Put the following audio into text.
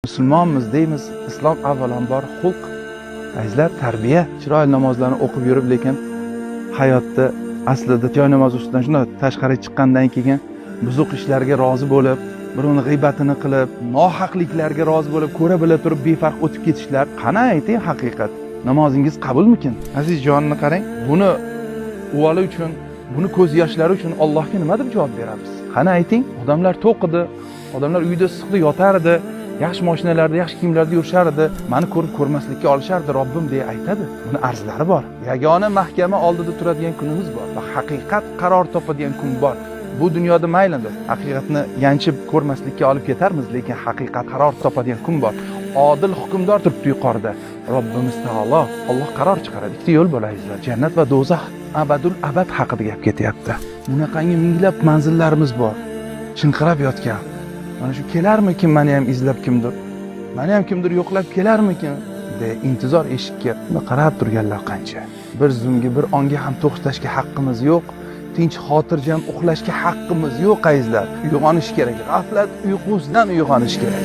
Musulmonmiz deymiz, islom avvalambor xulq, azizlar, tarbiya. Chiroyli namozlarni o'qib yurib, lekin hayotda aslida joy namoz ustidan shunday tashqariga chiqqandan keyin buzuq ishlarga rozi bo'lib, birovni g'iybatini qilib, nohaqliklarga rozi bo'lib, ko'ra bila turib befarq o'tib ketishlar. Qani ayting haqiqat. Namozingiz qabulmikin? Aziz jonni qarang. Buni uvoli uchun, buni ko'z yoshlari uchun Allohga nima deb javob beramiz? Qani ayting? Odamlar to'q edi, odamlar uyda issiqda yotar edi, yaxshi mashinalarda, yaxshi kiyimlarda yurishar edi, meni ko'rib ko'rmaslikka olishardi Robbim deya aytadi. Buni arzlari bor. Yagona mahkama oldida turadigan kunimiz bor va haqiqat qaror topadigan kun bor. Bu dunyoda mayli, haqiqatni yanchib ko'rmaslikka olib ketarmiz, lekin haqiqat qaror topadigan kun bor. Odil hukmdor turibdi yuqorida. Robbimiz taolo, Alloh qaror chiqaradi. Ikkita yo'l bor azizlar, jannat va do'zax. Abadul abad haqida gap ketyapti. Bunaqangi minglab manzillarimiz bor. Chinqirab yotgan. Mana shu kelarmikin meni ham izlab kimdir? Meni ham kimdir yo'qlab kelarmikin? De intizor eshikka qarab turganlar qancha. Bir zumga, bir onga ham to'xtashga haqqimiz yo'q. Tinch xotirjam uxlashga haqqimiz yo'q azizlar. Uyg'onish kerak. G'aflat uyqusidan uyg'onish kerak.